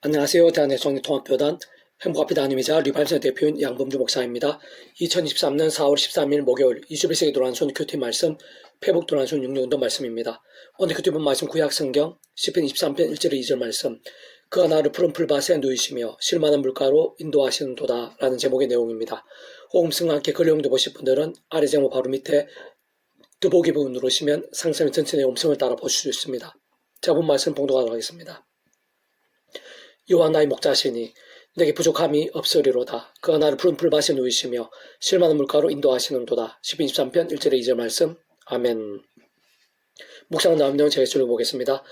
안녕하세요. 대한의 정리통합교단 행복합의 담임이자 리발선 대표인 양범주 목사입니다. 2023년 4월 13일 목요일 21세기 도란손 큐티 말씀 회복 도란손 6년도 말씀입니다. 오늘 큐티 본 말씀 구약성경 시편 23편 1절 2절 말씀 그가 나를 푸른 풀밭에 누이시며 실만한 물가로 인도하시는도다 라는 제목의 내용입니다. 호흡성과 함께 글 내용도 보실 분들은 아래 제목 바로 밑에 더보기 부분 누르시면 상세한 전체 내용 음성을 따라 보실 수 있습니다. 자, 본 말씀 봉독하도록 하겠습니다. 여호와 나의 목자시니 내게 부족함이 없으리로다. 그가 나를 푸른 풀밭에 누이시며 실만한 물가로 인도하시는도다. 시편 23편 1절에 2절 말씀. 아멘. 묵상 나온 내용 제가 읽어보겠습니다.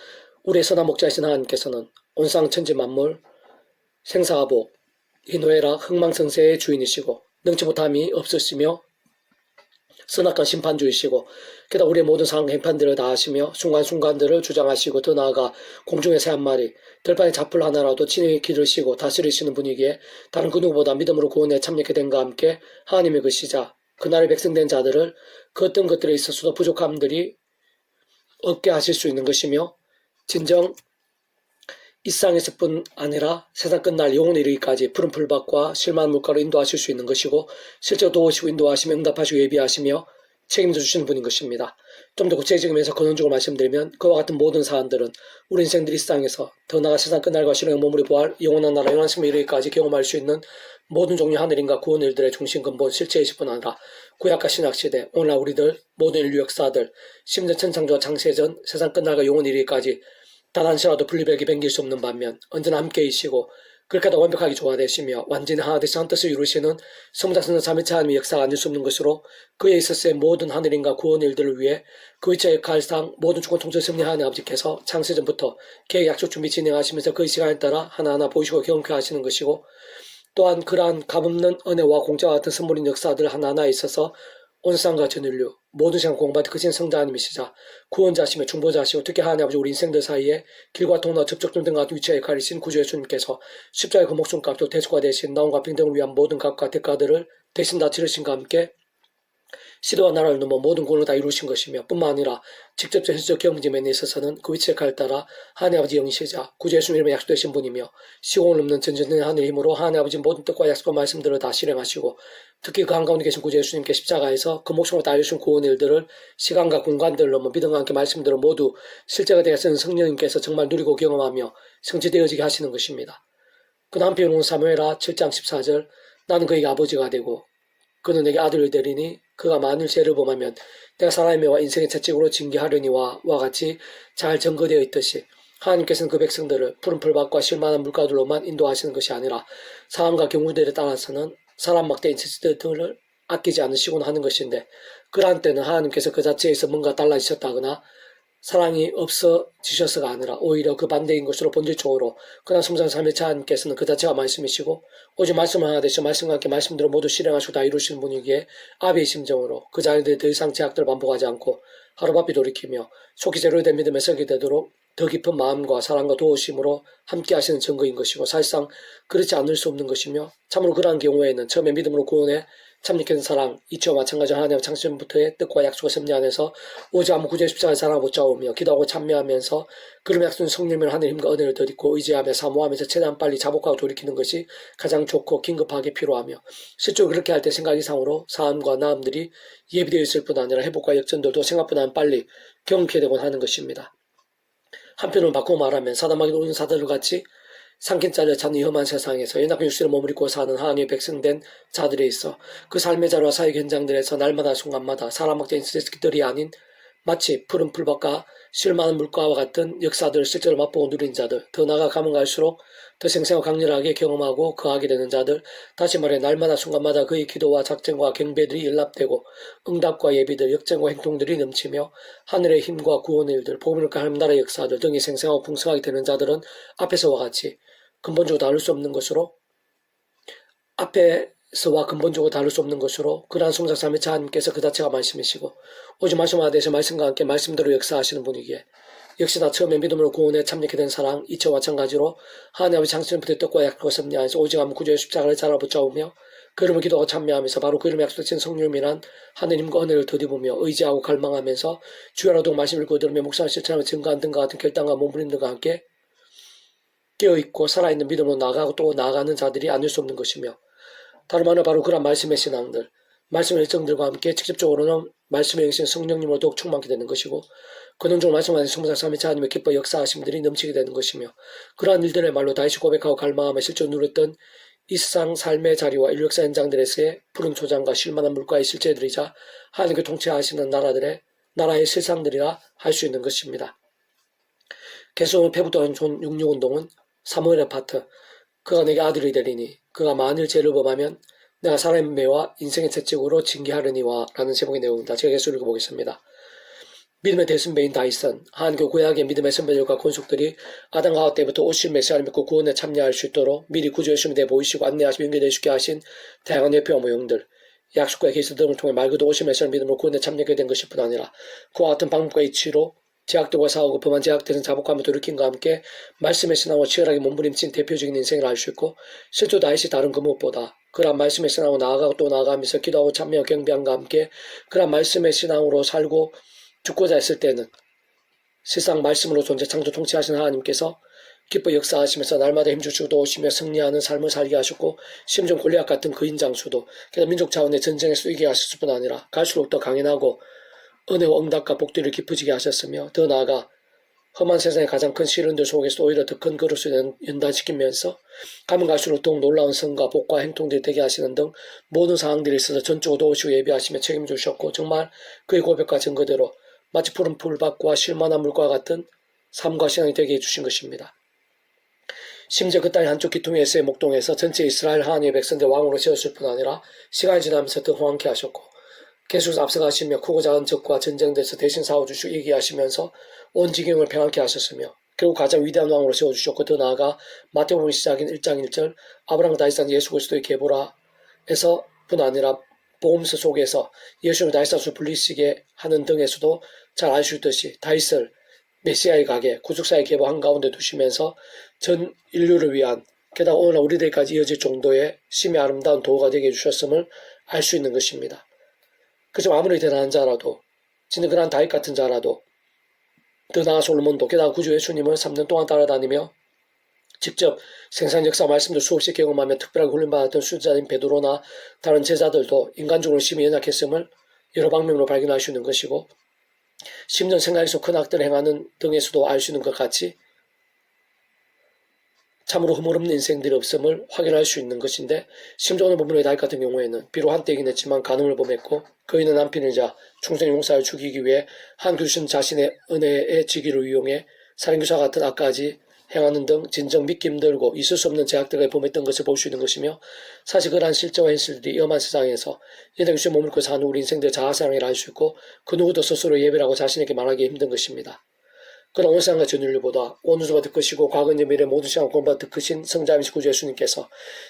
우리의 선한 목자이신 하나님께서는 온상 천지 만물 생사하복 희노애락 흥망성쇠의 주인이시고 능치 못함이 없으시며 선악한 심판주이시고 게다가 우리의 모든 상황 행판들을 다 하시며 순간순간들을 주장하시고 더 나아가 공중의 새 한 마리 들판의 잡풀 하나라도 친히 기르시고 다스리시는 분이기에 다른 그 누구보다 믿음으로 구원에 참여하게 됨과 함께 하나님의 그 시자 그날의 백성된 자들을 그 어떤 것들에 있어서도 부족함들이 없게 하실 수 있는 것이며 진정 이 세상에서뿐 아니라 세상 끝날 영혼에 이르기까지 푸른 풀밭과 실만한 물가로 인도하실 수 있는 것이고 실제로 도우시고 인도하시며 응답하시고 예비하시며 책임져 주시는 분인 것입니다. 좀 더 구체적이면서 근원적으로 말씀드리면 그와 같은 모든 사안들은 우리 인생들이 이 세상에서 더 나아가 세상 끝날과 신의 몸으로 부활 영원한 나라 영원한 생명에 이르기까지 경험할 수 있는 모든 종류 하늘인과 구원 일들의 중심 근본 실체이실 뿐 아니라 구약과 신약시대 오늘날 우리들 모든 인류 역사들 심지어 천창조와 창세전 세상 끝날과 영원 이르기까지 단 한시라도 분리백이 뱅길 수 없는 반면 언제나 함께이시고 그렇게 더 완벽하게 조화되시며 완전히 하나 되시 한 뜻을 이루시는 성자선은 삼위체 하나님의 역사가 아닐 수 없는 것으로 그에 있어서의 모든 하늘인과 구원 일들을 위해 그 이체 역할상 모든 주권 통치 승리하는 아버지께서 창세전부터 계획 약속 준비 진행하시면서 그 시간에 따라 하나하나 보이시고 경험케 하시는 것이고 또한 그러한 값없는 은혜와 공짜와 같은 선물인 역사들 하나하나에 있어서 온 세상과 전 인류 모든 시간 공부할 때 크신 성자님이시자 구원자시며 중보자시고 특히 하나님 아버지 우리 인생들 사이에 길과 통로와 접촉점 등 같은 위치에 가리신 구주 예수님께서 십자가의 그 목숨값도 대속화 대신 나온과 평등을 위한 모든 값과 대가들을 대신 다 치르신과 함께 시대와 나라를 넘어 모든 구원을 다 이루신 것이며 뿐만 아니라 직접 현실적 경험에 있어서는 그 위치의 칼 따라 하나님 아버지 영시자 구주 예수님 이름에 약속되신 분이며 시공을 넘는 전전의 하늘 힘으로 하나님 아버지 모든 뜻과 약속과 말씀들을 다 실행하시고 특히 그 한가운데 계신 구주 예수님께 십자가에서 그 목숨을 다 이루신 구원 일들을 시간과 공간들을 넘어 믿음과 함께 말씀들을 모두 실제가 되어 쓰는 성령님께서 정말 누리고 경험하며 성취되어지게 하시는 것입니다. 그 한편으로는 사무엘하 7장 14절 나는 그에게 아버지가 되고 그는 내게 아들을 되리니 그가 만일 죄를 범하면 내가 사람의 매와 인생의 채찍으로 징계하려니와 같이 잘 전거되어 있듯이 하나님께서는 그 백성들을 푸른 풀밭과 실만한 물가들로만 인도하시는 것이 아니라 상황과 경우들에 따라서는 사람 막대인 채찍들을 아끼지 않으시곤 하는 것인데 그러한 때는 하나님께서 그 자체에서 뭔가 달라지셨다거나 사랑이 없어지셔서가 아니라 오히려 그 반대인 것으로 본질적으로 그러나 성장 삼위체 하나님께서는 그 자체가 말씀이시고 오직 말씀 하나 되시어 말씀과 함께 말씀대로 모두 실행하시고 다 이루시는 분이기에 아비의 심정으로 그 자녀들이 더 이상 제약들을 반복하지 않고 하루바삐 돌이키며 속히 제대로 된 믿음에 서게 되도록 더 깊은 마음과 사랑과 도우심으로 함께 하시는 증거인 것이고 사실상 그렇지 않을 수 없는 것이며 참으로 그러한 경우에는 처음에 믿음으로 구원에 참여한 사랑, 이치와 마찬가지로 하나님의 창세전부터의 뜻과 약속의 섭리 안에서 오직 아무 구주의 십자가의 사랑을 못 잡으며 기도하고 참여하면서 그런 약속은 성령을 하늘 힘과 은혜를 더딛고 의지하며 사모하면서 최대한 빨리 자복하고 돌이키는 것이 가장 좋고 긴급하게 필요하며 실제로 그렇게 할 때 생각 이상으로 삶과 마음들이 예비되어 있을 뿐 아니라 회복과 역전들도 생각보다는 빨리 경험케 되곤 하는 것입니다. 한편으로 바꾸고 말하면 사담하게 오는 사들을 같이 삼킨 자를 찾는 험한 세상에서 연약한 육신을 머무르고 사는 하나님의 백성된 자들에 있어 그 삶의 자료와 사회 현장들에서 날마다 순간마다 사람 막대인 스트레스들이 아닌 마치 푸른 풀밭과 실만한 물가와 같은 역사들을 실제로 맛보고 누린 자들 더 나아가 가면 갈수록 더 생생하고 강렬하게 경험하고 거하게 되는 자들 다시 말해 날마다 순간마다 그의 기도와 작정과 경배들이 연락되고 응답과 예비들 역정과 행동들이 넘치며 하늘의 힘과 구원의 일들 복음을 하나님 나라의 역사들 등이 생생하고 풍성하게 되는 자들은 앞에서와 같이 근본적으로 다룰 수 없는 것으로 앞에서와 근본적으로 다룰 수 없는 것으로 그러한 성장 삼위체 하나님께서 그 자체가 말씀이시고 오직 말씀 하나 되셔 말씀과 함께 말씀대로 역사하시는 분이기에 역시나 처음에 믿음으로 구원에 참여하게 된 사랑 이처와 마찬가지로 하나님 아버지 창세전부터 뜻과 약속과 섭리 안에서 오직 아무 구주의 십자가를 잘 붙잡으며 그 이름을 기도하고 참여하면서 바로 그 이름에 약속된 성령이란 하느님과 은혜를 더디보며 의지하고 갈망하면서 주야라도 말씀을 읽고 들으며 묵상을 실천하며 증거한 등과 같은 결단과 몸부림 등과 함께 깨어있고 살아있는 믿음으로 나아가고 또 나아가는 자들이 아닐 수 없는 것이며, 다름 아니라 바로 그런 말씀의 신앙들, 말씀의 일정들과 함께 직접적으로는 말씀의 영신 성령님으로 더욱 충만하게 되는 것이고, 근원적으로 말씀하신 성부사 삼위체 하나님의 기뻐 역사하심들이 넘치게 되는 것이며, 그러한 일들의 말로 다시 고백하고 갈망하며 실제 누렸던 이 세상 삶의 자리와 인류 역사 현장들에서의 푸른 초장과 실만한 물가의 실제들이자 하나님께 통치하시는 나라의 실상들이라 할 수 있는 것입니다. 계속은 페북도한 존 66운동은 사무엘의 파트, 그가 내게 아들이 되리니 그가 만일 죄를 범하면 내가 사람의 매와 인생의 채찍으로 징계하려니와 라는 제목의 내용입니다. 제가 계속 읽어보겠습니다. 믿음의 대선배인 다윗은 하나님께 구약의 믿음의 선배들과 권속들이 아담과 하와 때부터 오실 메시아를 믿고 구원에 참여할 수 있도록 미리 구주의 주님에 대해 보이시고 안내하시고 연결되시게 하신 다양한 예표와 모형들, 약속과 계시 등을 통해 말 그대로 오실 메시아를 믿음으로 구원에 참여하게 된 것일 뿐 아니라 그와 같은 방법과 이치로 제약들과 싸우고 범한 제약들은 자복하며 돌이킴과 함께 말씀의 신앙으로 치열하게 몸부림친 대표적인 인생을 알 수 있고, 실제 다윗이 다른 그 무엇보다 그러한 말씀의 신앙으로 나아가고 또 나아가면서 기도하고 참여하고 경배함과 함께 그러한 말씀의 신앙으로 살고 죽고자 했을 때는 세상 말씀으로 존재 창조 통치하신 하나님께서 기뻐 역사하시면서 날마다 힘주시고 도우시며 승리하는 삶을 살게 하셨고, 심지어 골리앗 같은 그인 장수도 게다가 민족 차원의 전쟁에 쓰이게 하셨을 뿐 아니라 갈수록 더 강인하고 은혜와 응답과 복들을 깊어지게 하셨으며, 더 나아가 험한 세상의 가장 큰 시련들 속에서 오히려 더 큰 그릇을 연단시키면서 가면 갈수록 더욱 놀라운 성과 복과 행동들이 되게 하시는 등 모든 상황들에 있어서 전적으로 도우시고 예비하시며 책임주셨고, 정말 그의 고백과 증거대로 마치 푸른 풀밭과 실만한 물과 같은 삶과 신앙이 되게 해주신 것입니다. 심지어 그 땅의 한쪽 기퉁에서의 목동에서 전체 이스라엘 하나님의 백성들 왕으로 세웠을 뿐 아니라 시간이 지나면서 더 호황케 하셨고, 계속 앞서가시며 크고 작은 적과 전쟁들에서 대신 싸워주시고 이기게 하시면서 온 지경을 평안케 하셨으며, 결국 가장 위대한 왕으로 세워주셨고, 더 나아가 마태복음 시작인 1장 1절 아브라함과 다윗산 예수 그리스도의 계보라에서 뿐 아니라 복음서 속에서 예수님을 다윗산수 불리시게 하는 등에서도 잘 알 수 있듯이 다윗을 메시아의 가게, 구속사의 계보 한가운데 두시면서 전 인류를 위한, 게다가 오늘날 우리들까지 이어질 정도의 심히 아름다운 도구가 되게 해주셨음을 알 수 있는 것입니다. 그렇지만 아무리 대단한 자라도, 진짜 그런 다윗 같은 자라도, 더 나아 솔로몬도 게다가 구주 예수님을 3년 동안 따라다니며 직접 생산 역사 말씀도 수없이 경험하며 특별하게 훈련받았던 수자인 베드로나 다른 제자들도 인간적으로 심히 연약했음을 여러 방면으로 발견할 수 있는 것이고, 심지어 생각에서 큰 악들을 행하는 등에서도 알 수 있는 것 같이 참으로 허물없는 인생들이 없음을 확인할 수 있는 것인데, 심지어 오늘 본문의 다윗 같은 경우에는 비록 한때이긴 했지만 간음을 범했고, 그이는 남편이자 충성 용사를 죽이기 위해 한 교신 자신의 은혜의 직위를 이용해 살인교사 같은 악까지 행하는 등 진정 믿기 힘들고 있을 수 없는 제약들을 범했던 것을 볼 수 있는 것이며, 사실 그러한 실제와 현실들이 위험한 세상에서 인생 주에 머물고 사는 우리 인생들의 자아사랑이라 할 수 있고, 그 누구도 스스로 예배라고 자신에게 말하기 힘든 것입니다. 그러나 온 세상과 전 인류보다 온 우주가 더 크시고 과거의 미래 모든 시간 공부가 더 크신 성자이신 구주 예수님께서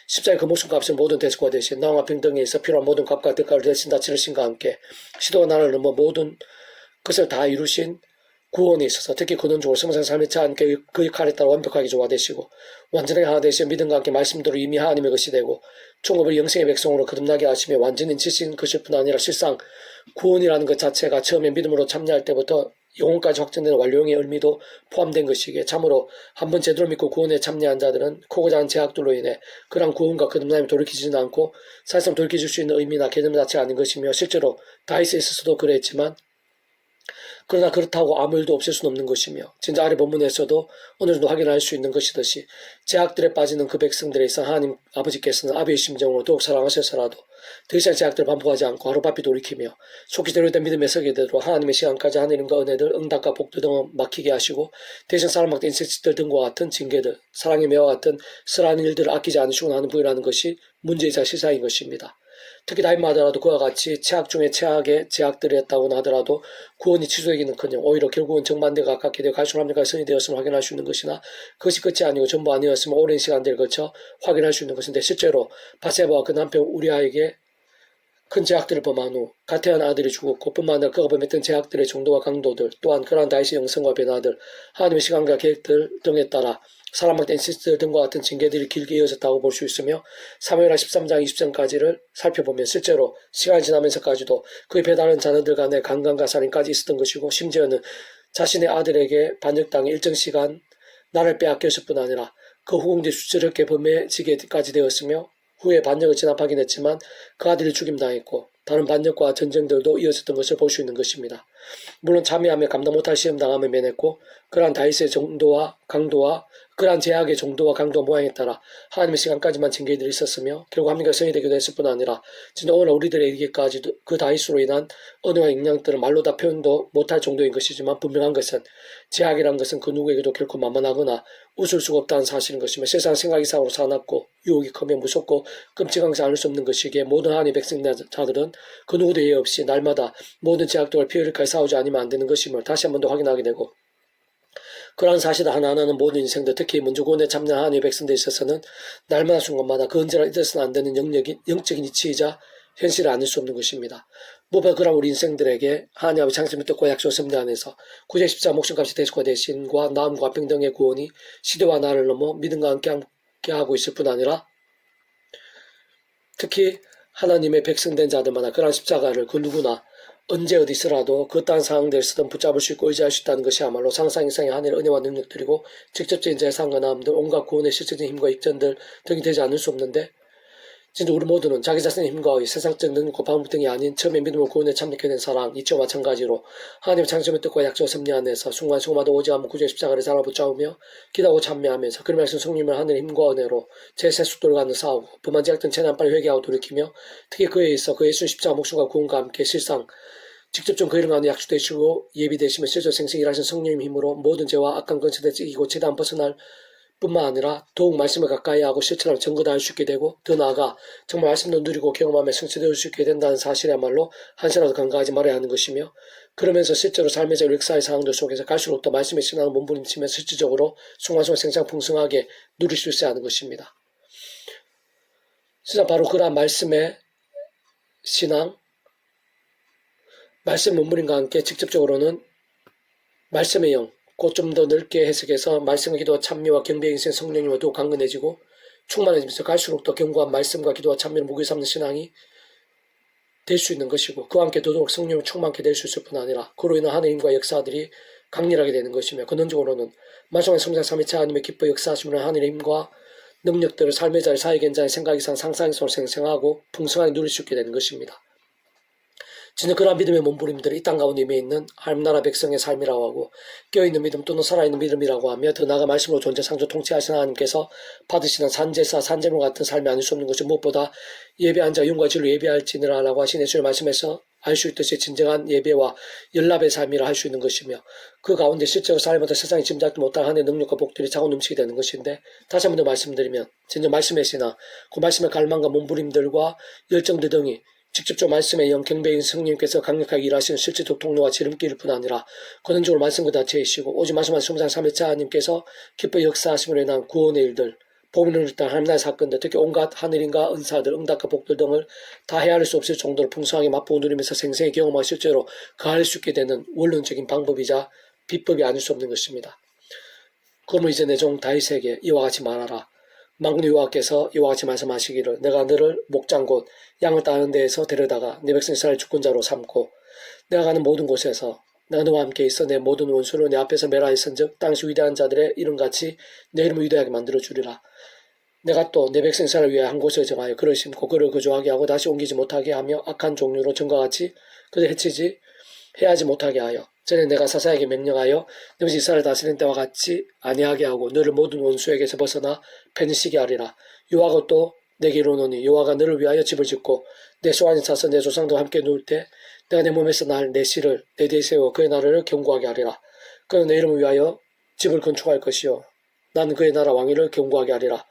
십자가의 그 목숨값을 모든 대속과 대신 나와 평등에 있어 필요한 모든 값과 대가를 대신 다 치르신과 함께 시도가 나를 넘어 모든 것을 다 이루신 구원에 있어서 특히 근원적으로 성생 삶의 차 함께 그 역할에 따라 완벽하게 조화되시고 완전하게 하나 되시며 믿음과 함께 말씀대로 이미 하나님의 것이 되고 총업을 영생의 백성으로 거듭나게 하시며 완전히 지신 것일 뿐 아니라 실상 구원이라는 것 자체가 처음에 믿음으로 참여할 때부터 영혼까지 확정되는 완료형의 의미도 포함된 것이기에 참으로 한번 제대로 믿고 구원에 참여한 자들은 크고 작은 제약들로 인해 그러한 구원과 거듭남에 돌이키지는 않고 사실상 돌이킬 수 있는 의미나 개념 자체가 아닌 것이며, 실제로 다윗에 있어서도 그랬지만 그러나 그렇다고 아무 일도 없을 수는 없는 것이며, 진짜 아래 본문에서도 어느 정도 확인할 수 있는 것이듯이 제약들에 빠지는 그 백성들에 있어 하나님 아버지께서는 아비의 심정으로 더욱 사랑하셔서라도 더 이상 제약들을 반복하지 않고 하루바삐 돌이키며 속히 대로된 믿음에 서게 되도록 하나님의 시간까지 하늘임과 은혜들, 응답과 복들 등을 막히게 하시고, 대신 사람한테 인색짓들 등과 같은 징계들, 사랑의 매와 같은 쓰라는 일들을 아끼지 않으시고 하는 부이라는 것이 문제이자 시사인 것입니다. 특히 다윗만 하더라도 그와 같이 최악 중에 최악의 제약들이 했다고나 하더라도 구원이 취소되기는커녕 오히려 결국은 정반대가 가깝게 되어 갈수록 합력과 선이 되었음을 확인할 수 있는 것이나, 그것이 끝이 아니고 전부 아니었으면 오랜 시간들을 거쳐 확인할 수 있는 것인데, 실제로 바세바와 그 남편 우리아에게 큰 제약들을 범한 후 가태한 아들이 죽었고, 뿐만 아니라 그가 범했던 제약들의 정도와 강도들, 또한 그러한 다윗의 영성과 변화들, 하나님의 시간과 계획들 등에 따라 사람한테 인시스트 등과 같은 징계들이 길게 이어졌다고 볼 수 있으며, 사무엘하 13장 20절까지를 살펴보면 실제로 시간이 지나면서까지도 그의 배다른 자녀들 간의 강간과 살인까지 있었던 것이고, 심지어는 자신의 아들에게 반역당해 일정 시간 나를 빼앗겼을 뿐 아니라 그 후궁들이 수치스럽게 범해지게까지 되었으며 후에 반역을 진압하긴 했지만 그 아들이 죽임당했고 다른 반역과 전쟁들도 이어졌던 것을 볼 수 있는 것입니다. 물론 참여하며 감당 못할 시험당함을 면했고 그러한 다윗의 정도와 강도와 그러한 제약의 정도와 강도와 모양에 따라 하나님의 시간까지만 징계들이 있었으며 결국 합리가 성이 되기도 했을 뿐 아니라 진짜 오늘 우리들에게까지도 그 다윗으로 인한 언어와 영향들을 말로 다 표현도 못할 정도인 것이지만 분명한 것은 제약이란 것은 그 누구에게도 결코 만만하거나 웃을 수가 없다는 사실인 것이며 세상 생각 이상으로 사납고 유혹이 크며 무섭고 끔찍하지 않을 수 없는 것이기에 모든 하나님의 백성자들은 그 누구도 예외 없이 날마다 모든 제약들과 피해를까지 싸우지 않으면 안 되는 것임을 다시 한 번 더 확인하게 되고 그러한 사실 하나하나는 모든 인생들 특히 먼저 구원에 참여한 하나님의 백성들에 있어서는 날마다 순간마다 그 언제나 잊어서는 안 되는 영적인 이치이자 현실을 아닐 수 없는 것입니다. 무엇보다 그런 우리 인생들에게 하나님의 창조의 뜻과 약속을 섭리 안에서 구제 십자가 목숨값이 대속과 대신과 나음과 평등의 구원이 시대와 나를 넘어 믿음과 함께 하고 있을 뿐 아니라 특히 하나님의 백성된 자들마다 그러한 십자가를 그 누구나 언제 어디서라도 그딴 상황들에서든 붙잡을 수 있고 의지할 수 있다는 것이야말로 상상 이상의 하늘의 은혜와 능력들이고 직접적인 재산과 나음들 온갖 구원의 실질적인 힘과 익전들 등이 되지 않을 수 없는데 진짜 우리 모두는 자기 자신의 힘과 의 세상적 능력과 방법 등이 아닌 처음에 믿음을 구원에 참여하게 된 사랑 이치와 마찬가지로 하나님의 창조의 뜻과 약속의 섭리 안에서 순간순간마다 오지 않은 구주의 십자가를 살아붙잡으며 기도하고 참여하면서 그런 말씀 성령님을 하늘의 힘과 은혜로 제세 속도를 갖는 싸우고 범한 제약된 재난 빨리 회개하고 돌이키며 특히 그에 있어 그 예수 십자가 목숨과 구원과 함께 실상 직접 좀 그 이름 가운데 약속되시고 예비되시며 실제 생생 일하신 성령님 힘으로 모든 죄와 악한 건설에 찌기고 최대한 벗어날 뿐만 아니라 더욱 말씀을 가까이 하고 실천하며 증거도 할 수 있게 되고 더 나아가 정말 말씀도 누리고 경험하며 성취되어 수 있게 된다는 사실이야말로 한시라도 간과하지 말아야 하는 것이며 그러면서 실제로 삶의 역사의 상황들 속에서 갈수록 더 말씀의 신앙을 몸부림치며 실질적으로 순간순간 생창풍성하게 누릴 수 있어야 하는 것입니다. 진짜 바로 그러한 말씀의 신앙, 말씀 몸부림과 함께 직접적으로는 말씀의 영, 곧 좀 더 넓게 해석해서 말씀과 기도와 참여와 경배의 인생 성령님과 더욱 강건해지고 충만해지면서 갈수록 더 견고한 말씀과 기도와 참여를 무게 삼는 신앙이 될 수 있는 것이고 그와 함께 더더욱 성령을 충만케 될 수 있을 뿐 아니라 그로 인한 하나님과 역사들이 강렬하게 되는 것이며 근원적으로는 말씀의 성장 3일차 하나님의 기뻐 역사하시면 하늘의 힘과 능력들을 삶의 자리 사회견자의 생각 이상 상상 이상으로 생생하고 풍성하게 누릴 수 있게 되는 것입니다. 진짜 그러한 믿음의 몸부림들이 이 땅 가운데 임해 있는 하나님 나라 백성의 삶이라고 하고 깨어있는 믿음 또는 살아있는 믿음이라고 하며 더 나아가 말씀으로 존재 창조 통치하시는 하나님께서 받으시는 산제사 산제물 같은 삶이 아닐 수 없는 것이 무엇보다 예배한 자 영과 진로 예배할지니라라고 하신 예수의 말씀에서 알 수 있듯이 진정한 예배와 연합의 삶이라 할 수 있는 것이며 그 가운데 실제로 삶마다 세상이 짐작도 못할 하나님의 능력과 복들이 차고 넘치게 되는 것인데 다시 한 번 더 말씀드리면 진정 말씀의 신앙 그 말씀의 갈망과 몸부림들과 열정들 등이 직접적 말씀의 영 경배인 성령님께서 강력하게 일하시는 실제적 통로와 지름길일 뿐 아니라 권능적으로 말씀 그 자체이시고 오직 말씀하신 성장 3일차 하나님께서 기뻐 역사하심으로 인한 구원의 일들 복음을 일단 하나님 나라의 사건들 특히 온갖 하늘인과 은사들 응답과 복들 등을 다 헤아릴 수 없을 정도로 풍성하게 맛보고 누리면서 생생히 경험하고 실제로 가할 수 있게 되는 원론적인 방법이자 비법이 아닐 수 없는 것입니다. 그러므로 이제 내 종 다윗에게 이와 같이 말하라. 만군의 여호와께서 이와 같이 말씀하시기를 내가 너를 목장 곧 양을 따는 데에서 데려다가 내 백성 이스라엘 주권자로 삼고 내가 가는 모든 곳에서 내가 너와 함께 있어 내 모든 원수를 내 앞에서 멸하였은즉 당시 위대한 자들의 이름같이 내 이름을 위대하게 만들어 주리라. 내가 또 내 백성 이스라엘을 위해 한 곳을 정하여 그를 심고 그를 거주하게 하고 다시 옮기지 못하게 하며 악한 종류로 전과 같이 그를 해치지 해하지 못하게 하여 전에 내가 사사에게 명령하여 너희 이스라엘 다스리는 때와 같이 아니하게 하고 너를 모든 원수에게서 벗어나 편히 쉬게 하리라. 여호와가 또 내게 이르노니 여호와가 너를 위하여 집을 짓고 내 소안에 차서 내 조상들과 함께 누울 때 내가 내 몸에서 날 내 씨를 내 뒤에 세워 그의 나라를 견고하게 하리라. 그는 내 이름을 위하여 집을 건축할 것이요 나는 그의 나라 왕위를 견고하게 하리라.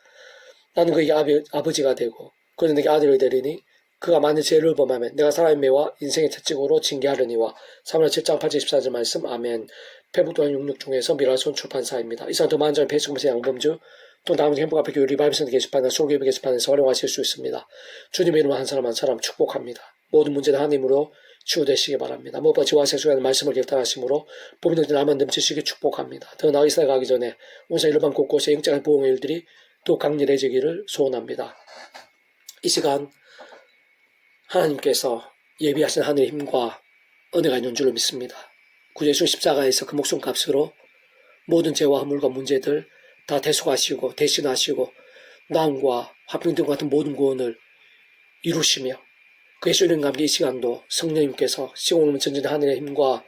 나는 그에게 아버지가 되고 그는 내게 아들을 되리니 그가 만일 죄를 범하면 내가 사람의 매와 인생의 채찍으로 징계하려니와 사무엘 7장 8절 14절 말씀 아멘. 페북도안 66 중에서 미라손 출판사입니다. 이상 더 많은 점은 페이스북에서 양범주 또 다음 행복 앞에 교회 리바이브센터 게시판이나 솔교회 게시판에서 활용하실 수 있습니다. 주님의 이름으로 한 사람 한 사람 축복합니다. 모든 문제는 하나님으로 치유되시기 바랍니다. 무엇보다 지와 세수하는 말씀을 결단하심으로 봄이 나만 넘치시기 축복합니다. 더 나아 이스라엘 가기 전에 온산 일반 곳곳에 영적인 보응의 일들이 또 강렬해지기를 소원합니다. 이 시간 하나님께서 예비하신 하늘의 힘과 은혜가 있는 줄로 믿습니다. 구주 예수 십자가에서 그 목숨값으로 모든 죄와 허물과 문제들 다 대속하시고 대신하시고 나음과 화평등 같은 모든 구원을 이루시며 그 예수님과 함께 이 시간도 성령님께서 시공을 전진 하늘의 힘과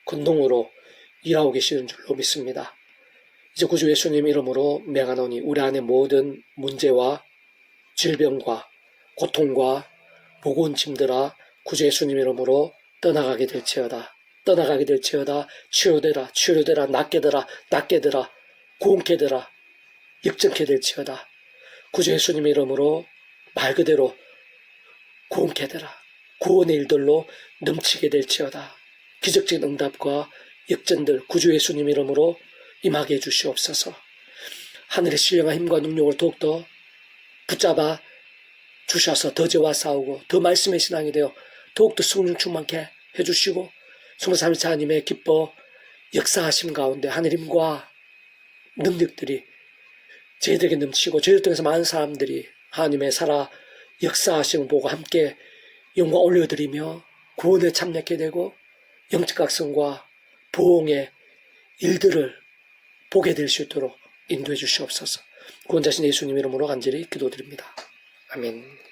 권능으로 일하고 계시는 줄로 믿습니다. 이제 구주 예수님 이름으로 명하노니 우리 안에 모든 문제와 질병과 고통과 무거운 짐들아 구주 예수님 이름으로 떠나가게 될지어다. 떠나가게 될지어다. 치유되라. 치유되라. 낫게 되라. 낫게 되라. 구원케 되라. 역전케 될지어다. 구주 예수님 이름으로 말 그대로 구원케 되라. 구원의 일들로 넘치게 될지어다. 기적적인 응답과 역전들 구주 예수님 이름으로 임하게 해주시옵소서. 하늘의 신령한 힘과 능력을 더욱더 붙잡아 주셔서 더 저와 싸우고 더 말씀의 신앙이 되어 더욱더 성령 충만케 해주시고 23일차 하나님의 기뻐 역사하심 가운데 하늘님과 능력들이 저희들에게 넘치고 저희를 통해서 많은 사람들이 하나님의 살아 역사하심을 보고 함께 영광 올려드리며 구원에 참여하게 되고 영적 각성과 부흥의 일들을 보게 될 수 있도록 인도해 주시옵소서. 구원자신 예수님 이름으로 간절히 기도드립니다. 아멘.